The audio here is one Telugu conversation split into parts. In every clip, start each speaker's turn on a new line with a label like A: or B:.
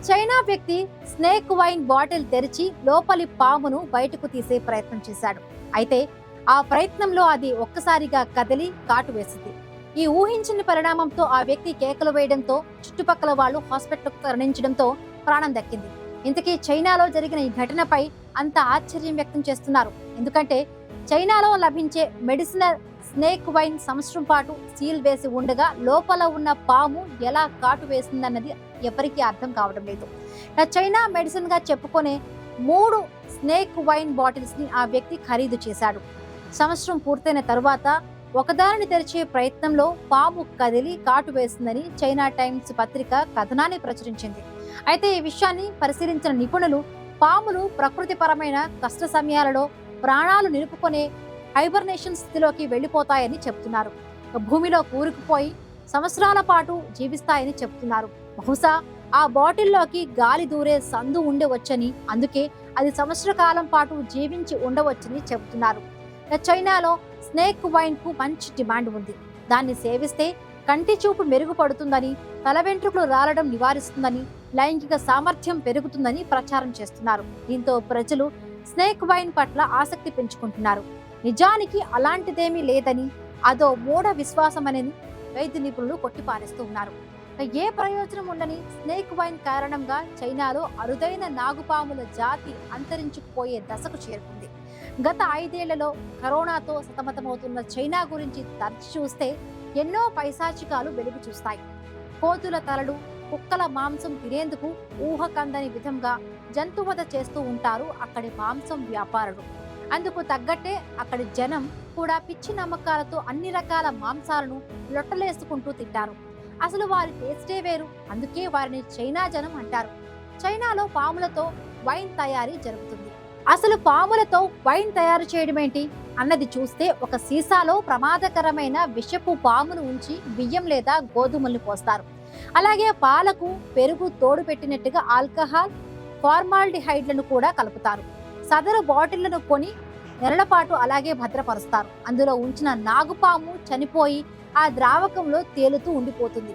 A: చైనా వ్యక్తి స్నేక్ వైన్ బాటిల్ తెరిచి లోపలి పామును బయటకు తీసే ప్రయత్నం చేశాడు. అయితే ఆ ప్రయత్నంలో అది ఒక్కసారిగా కదిలి కాటు వేసింది. ఈ ఊహించని పరిణామంతో ఆ వ్యక్తి కేకలు వేయడంతో చుట్టుపక్కల వాళ్ళు హాస్పిటల్కు తరలించడంతో ప్రాణం దక్కింది. ఇంతకీ చైనాలో జరిగిన ఈ ఘటనపై అంత ఆశ్చర్యం వ్యక్తం చేస్తున్నారు. ఎందుకంటే చైనాలో లభించే మెడిసినల్ స్నేక్ వైన్ సంవత్సరం పాటు సీల్ వేసి ఉండగా లోపల ఉన్న పాము ఎలా కాటు వేసిందన్నది ఎవరికీ అర్థం కావడం లేదు. చైనా మెడిసిన్ గా చెప్పుకునే 3 స్నేక్ వైన్ బాటిల్స్ ని ఆ వ్యక్తి ఖరీదు చేశాడు. సంవత్సరం పూర్తయిన తరువాత ఒకదానిని తెరిచే ప్రయత్నంలో పాము కదిలి కాటు వేసిందని చైనా టైమ్స్ పత్రిక కథనాన్ని ప్రచురించింది. అయితే ఈ విషయాన్ని పరిశీలించిన నిపుణులు పాములు ప్రకృతిపరమైన కష్ట సమయాలలో ప్రాణాలు నిలుపుకునే హైబర్నేషన్ స్థితిలోకి వెళ్లిపోతాయని చెప్తున్నారు. భూమిలో కూరుకుపోయి సంవత్సరాల పాటు జీవిస్తాయని చెప్తున్నారు. బహుశా ఆ బాటిల్లోకి గాలి దూరే సందు ఉండవచ్చని, అందుకే అది సంవత్సర కాలం పాటు జీవించి ఉండవచ్చని చెబుతున్నారు. చైనాలో స్నేక్ వైన్ కు మంచి డిమాండ్ ఉంది. దాన్ని సేవిస్తే కంటి చూపు మెరుగుపడుతుందని, తల వెంట్రుకలు రాలడం నివారిస్తుందని, లైంగిక సామర్థ్యం పెరుగుతుందని ప్రచారం చేస్తున్నారు. దీంతో ప్రజలు స్నేక్ వైన్ పట్ల ఆసక్తి పెంచుకుంటున్నారు. నిజానికి అలాంటిదేమీ లేదని, అదో మూఢ విశ్వాసమని వైద్య నిపుణులు కొట్టిపారేస్తూ ఉన్నారు. ఏ ప్రయోజనం ఉండని స్నేక్ వైన్ కారణంగా చైనాలో అరుదైన నాగుపాముల జాతి అంతరించుకుపోయే దశకు చేరుకుంది. గత 5 ఏళ్లలో కరోనాతో సతమతమవుతున్న చైనా గురించి తరచి చూస్తే ఎన్నో పైశాచికాలు వెలుగు చూస్తాయి. కోతుల తలలు, కుక్కల మాంసం తినేందుకు ఊహకందని విధంగా జంతువధ చేస్తూ ఉంటారు అక్కడి మాంసం వ్యాపారులు. అందుకు తగ్గట్టే అక్కడి జనం కూడా పిచ్చి నమ్మకాలతో అన్ని రకాల మాంసాలను లొట్టలేసుకుంటూ తింటారు. అసలు వారి టేస్టే వేరు, అందుకే వారిని చైనా జనం అంటారు. చైనాలో పాములతో వైన్ తయారీ జరుగుతుంది. అసలు పాములతో వైన్ తయారు చేయడం ఏంటి అన్నది చూస్తే, ఒక సీసాలో ప్రమాదకరమైన విషపు పామును ఉంచి బియ్యం లేదా గోధుమల్ని పోస్తారు. అలాగే పాలకు పెరుగు తోడు పెట్టినట్టుగా ఆల్కహాల్, ఫార్మాల్డిహైడ్లను కూడా కలుపుతారు. సదరు బాటిళ్లను కొని నెలల పాటు అలాగే భద్రపరుస్తారు. అందులో ఉంచిన నాగుపాము చనిపోయి ఆ ద్రావకంలో తేలుతూ ఉండిపోతుంది.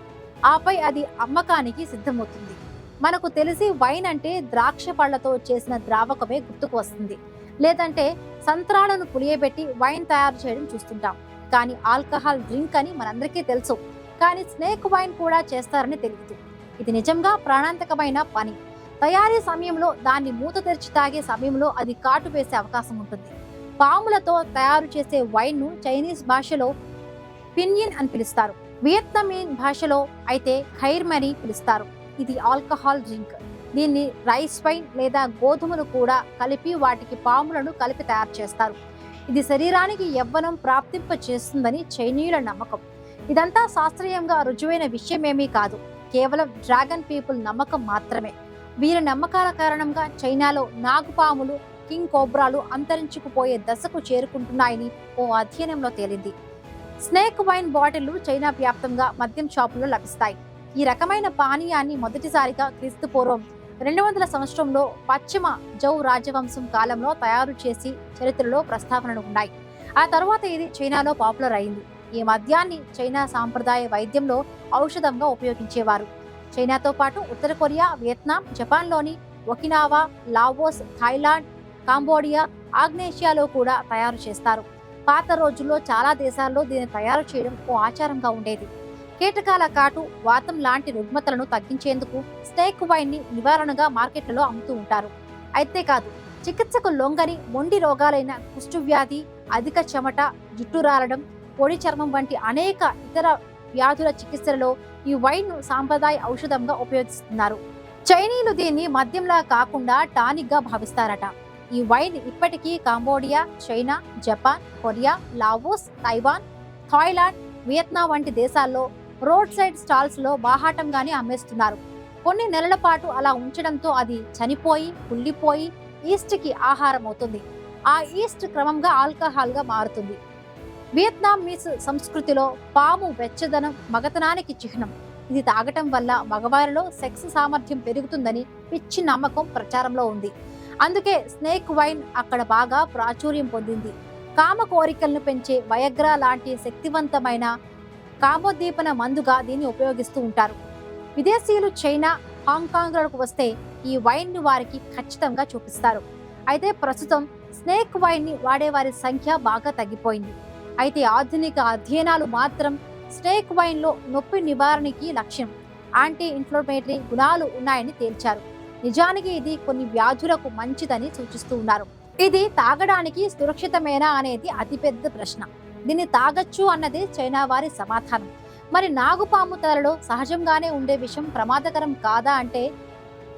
A: ఆపై అది అమ్మకానికి సిద్ధమవుతుంది. మనకు తెలిసి వైన్ అంటే ద్రాక్ష పళ్లతో చేసిన ద్రావకమే గుర్తుకు వస్తుంది. లేదంటే సంత్రాలను పులియబెట్టి వైన్ తయారు చేయడం చూస్తుంటాం. కానీ ఆల్కహాల్ డ్రింక్ అని మనందరికీ తెలుసు. కానీ స్నేక్ వైన్ కూడా చేస్తారని తెలియదు. ఇది నిజంగా ప్రాణాంతకమైన పని. తయారీ సమయంలో దాన్ని మూత తెరిచి తాగే సమయంలో అది కాటు వేసే అవకాశం ఉంటుంది. పాములతో తయారు చేసే వైన్ ను చైనీస్ భాషలో పిన్యిన్ అని పిలుస్తారు. వియత్నామీన్ భాషలో అయితే ఖైర్ అని పిలుస్తారు. ఇది ఆల్కహాల్ డ్రింక్. దీన్ని రైస్ వైన్ లేదా గోధుమలు కూడా కలిపి వాటికి పాములను కలిపి తయారు చేస్తారు. ఇది శరీరానికి యవ్వనం ప్రాప్తింప చేస్తుందని చైనీయుల నమ్మకం. ఇదంతా శాస్త్రీయంగా రుజువైన విషయమేమీ కాదు. కేవలం డ్రాగన్ పీపుల్ నమ్మకం మాత్రమే. వీరి నమ్మకాల కారణంగా చైనాలో నాగుపాములు, కింగ్ కోబ్రాలు అంతరించుకుపోయే దశకు చేరుకుంటున్నాయని ఓ అధ్యయనంలో తేలింది. స్నేక్ వైన్ బాటిళ్లు చైనా వ్యాప్తంగా మద్యం షాపుల్లో లభిస్తాయి. ఈ రకమైన పానీయాన్ని మొదటిసారిగా క్రీస్తు పూర్వం 200 సంవత్సరంలో పశ్చిమ జౌ రాజవంశం కాలంలో తయారు చేసి చరిత్రలో ప్రస్తావనలు ఉన్నాయి. ఆ తర్వాత ఇది చైనాలో పాపులర్ అయింది. ఈ మద్యాన్ని చైనా సాంప్రదాయ వైద్యంలో ఔషధంగా ఉపయోగించేవారు. చైనాతో పాటు ఉత్తర కొరియా, వియత్నాం, జపాన్లోని ఒకినావా, లావోస్, థాయిలాండ్, కాంబోడియా, ఆగ్నేషియాలో కూడా తయారు చేస్తారు. పాత రోజుల్లో చాలా దేశాల్లో దీన్ని తయారు చేయడం ఓ ఆచారంగా ఉండేది. కీటకాల కాటు, వాతం లాంటి రుగ్మతలను తగ్గించేందుకు స్నేక్ వైన్ ని నివారణగా మార్కెట్లలో అమ్ముతూ ఉంటారు. అయితే కాదు, చికిత్సకు లొంగని మొండి రోగాలైన కుష్ఠవ్యాధి, అధిక చెమట, జుట్టు రాలడం, పొడి చర్మం వంటి అనేక ఇతర వ్యాధుల చికిత్సలలో ఈ వైన్ ను సాంప్రదాయ ఔషధంగా ఉపయోగిస్తున్నారు. చైనీయులు దీన్ని మద్యంలా కాకుండా టానిక్ గా భావిస్తారట. ఈ వైన్ ఇప్పటికీ Cambodia, China, Japan, Korea, Laos, Taiwan, Thailand, Vietnam వంటి దేశాల్లో రోడ్ సైడ్ స్టాల్స్ లో బాహాటంగానే అమ్మేస్తున్నారు. కొన్ని నెలల పాటు అలా ఉంచడంతో అది చనిపోయి, కుళ్ళిపోయి ఈస్ట్ కి ఆహారం అవుతుంది. ఆ ఈస్ట్ క్రమంగా ఆల్కహాల్ గా మారుతుంది. వియత్నామీస్ సంస్కృతిలో పాము వెచ్చదనం మగతనానికి చిహ్నం. ఇది తాగటం వల్ల మగవారిలో సెక్స్ సామర్థ్యం పెరుగుతుందని పిచ్చి నమ్మకం ప్రచారంలో ఉంది. అందుకే స్నేక్ వైన్ అక్కడ బాగా ప్రాచుర్యం పొందింది. కామ కోరికలను పెంచే వయగ్రా లాంటి శక్తివంతమైన కామోద్దీపన మందుగా దీన్ని ఉపయోగిస్తూ ఉంటారు. విదేశీయులు చైనా, హాంకాంగ్లకు వస్తే ఈ వైన్ ని వారికి ఖచ్చితంగా చూపిస్తారు. అయితే ప్రస్తుతం స్నేక్ వైన్ ని వాడే వారి సంఖ్య బాగా తగ్గిపోయింది. అయితే ఆధునిక అధ్యయనాలు మాత్రం స్నేక్ వైన్ లో నొప్పి నివారణకి లక్ష్యం యాంటీ ఇన్ఫ్లమేటరీ గుణాలు ఉన్నాయని తేల్చారు. నిజానికి ఇది కొన్ని వ్యాధులకు మంచిదని సూచిస్తూ ఉన్నారు. ఇది తాగడానికి సురక్షితమేనా అనేది అతిపెద్ద ప్రశ్న. దీన్ని తాగొచ్చు అన్నదే చైనా వారి సమాధానం. మరి నాగుపాము తలలో సహజంగానే ఉండే విషం ప్రమాదకరం కాదా అంటే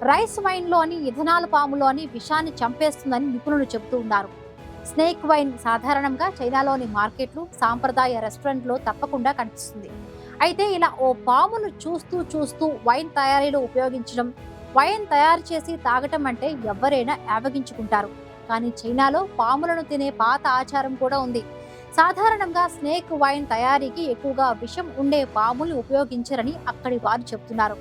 A: రైస్ వైన్ లోని ఇథనాల్ పాములోని విషాన్ని చంపేస్తుందని నిపుణులు చెబుతూ ఉన్నారు. స్నేక్ వైన్ సాధారణంగా చైనాలోని మార్కెట్లు, సాంప్రదాయ రెస్టారెంట్లో తప్పకుండా కనిపిస్తుంది. అయితే ఇలా ఓ పామును చూస్తూ చూస్తూ వైన్ తయారీలో ఉపయోగించడం, వైన్ తయారు చేసి తాగటం అంటే ఎవరైనా యావగించుకుంటారు. కానీ చైనాలో పాములను తినే పాత ఆచారం కూడా ఉంది. సాధారణంగా స్నేక్ వైన్ తయారీకి ఎక్కువగా విషం ఉండే పాములు ఉపయోగించరని అక్కడి వారు చెప్తున్నారు.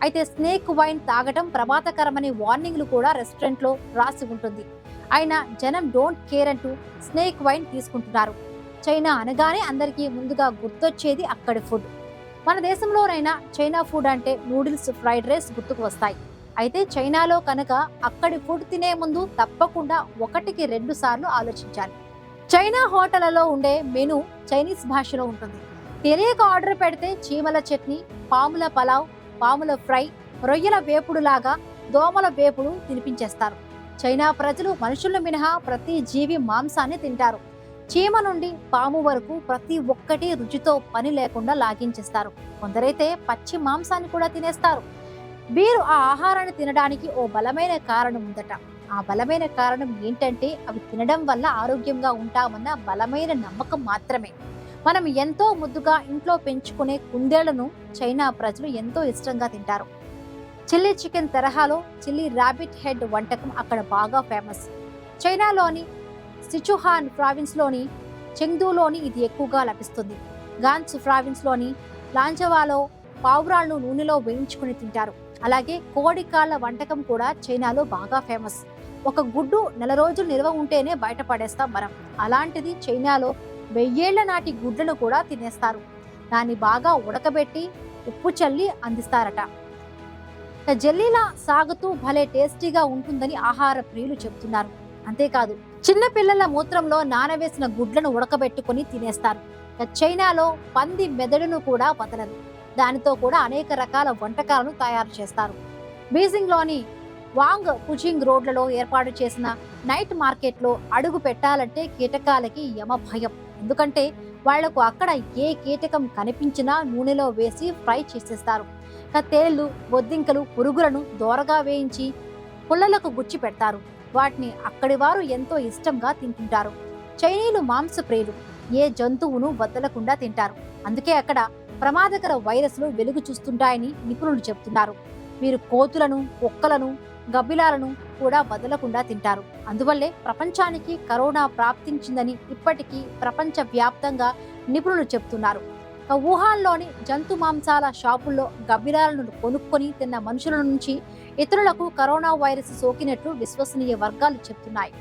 A: అయితే స్నేక్ వైన్ తాగటం ప్రమాదకరమనే వార్నింగ్లు కూడా రెస్టారెంట్లో రాసి ఉంటుంది. అయినా జనం డోంట్ కేర్ అంటూ స్నేక్ వైన్ తీసుకుంటున్నారు. చైనా అనగానే అందరికీ ముందుగా గుర్తొచ్చేది అక్కడి ఫుడ్. మన దేశంలోనైనా చైనా ఫుడ్ అంటే నూడిల్స్, ఫ్రైడ్ రైస్ గుర్తుకు వస్తాయి. అయితే చైనాలో కనుక అక్కడి ఫుడ్ తినే ముందు తప్పకుండా 1కి 2 సార్లు ఆలోచించాలి. చైనా హోటళ్లలో ఉండే మెనూ చైనీస్ భాషలో ఉంటుంది. తెలియక ఆర్డర్ పెడితే చీమల చట్నీ, పాముల పలావ్, పాముల ఫ్రై, రొయ్యల వేపుడులాగా దోమల వేపుడు తినిపించేస్తారు. చైనా ప్రజలు మనుషులను మినహా ప్రతి జీవి మాంసాన్ని తింటారు. చీమ నుండి పాము వరకు ప్రతి ఒక్కటి రుచితో పని లేకుండా లాగించేస్తారు. కొందరైతే పచ్చి మాంసాన్ని కూడా తినేస్తారు. వీరు ఆ ఆహారాన్ని తినడానికి ఓ బలమైన కారణం ఉందట. ఆ బలమైన కారణం ఏంటంటే అవి తినడం వల్ల ఆరోగ్యంగా ఉంటామన్న బలమైన నమ్మకం మాత్రమే. మనం ఎంతో ముద్దుగా ఇంట్లో పెంచుకునే కుందేళ్లను చైనా ప్రజలు ఎంతో ఇష్టంగా తింటారు. చిల్లీ చికెన్ తరహాలో చిల్లీ ర్యాబిట్ హెడ్ వంటకం అక్కడ బాగా ఫేమస్. చైనాలోని సిచుహాన్ ప్రావిన్స్ లోని చెంగ్దూలోని ఇది ఎక్కువగా లభిస్తుంది. గాన్స్ ప్రావిన్స్ లోని లాంచవాలో పావురాలను నూనెలో వేయించుకుని తింటారు. అలాగే కోడి కాళ్ల వంటకం కూడా చైనాలో బాగా ఫేమస్. ఒక గుడ్డు 4 రోజులు నిల్వ ఉంటేనే బయటపడేస్తాం మనం. అలాంటిది చైనాలో 1000 ఏళ్ల నాటి గుడ్లను కూడా తినేస్తారు. దాన్ని బాగా ఉడకబెట్టి ఉప్పు చల్లి అందిస్తారట. జెల్లీలా సాగుతూ భలే టేస్టీగా ఉంటుందని ఆహార ప్రియులు చెబుతున్నారు. అంతేకాదు చిన్న పిల్లల మూత్రంలో నానవేసిన గుడ్లను ఉడకబెట్టుకుని తినేస్తారు. చైనాలో పంది మెదడును కూడా వదలరు. దానితో కూడా అనేక రకాల వంటకాలను తయారు చేస్తారు. బీజింగ్ లోని వాంగ్ పుజింగ్ రోడ్లలో ఏర్పాటు చేసిన నైట్ మార్కెట్లో అడుగు పెట్టాలంటే కీటకాలకి యమ భయం. ఎందుకంటే వాళ్లకు అక్కడ ఏ కీటకం కనిపించినా నూనెలో వేసి ఫ్రై చేసేస్తారు. తేళ్లు, బొద్దింకలు, పురుగులను దోరగా వేయించి పుల్లలకు గుచ్చి పెడతారు. వాటిని అక్కడి వారు ఎంతో ఇష్టంగా తింటుంటారు. చైనీయులు మాంస ప్రియులు. ఏ జంతువును వదలకుండా తింటారు. అందుకే అక్కడ ప్రమాదకర వైరస్లు వెలుగు చూస్తుంటాయని నిపుణులు చెబుతున్నారు. వీరు కోతులను, కుక్కలను, గబ్బిలాలను కూడా వదలకుండా తింటారు. అందువల్లే ప్రపంచానికి కరోనా ప్రాప్తించిందని ఇప్పటికీ ప్రపంచ వ్యాప్తంగా నిపుణులు చెబుతున్నారు. వుహాన్లోని జంతు మాంసాల షాపుల్లో గబ్బిలాలను కొనుక్కొని తిన్న మనుషుల నుంచి ఇతరులకు కరోనా వైరస్ సోకినట్లు విశ్వసనీయ వర్గాలు చెబుతున్నాయి.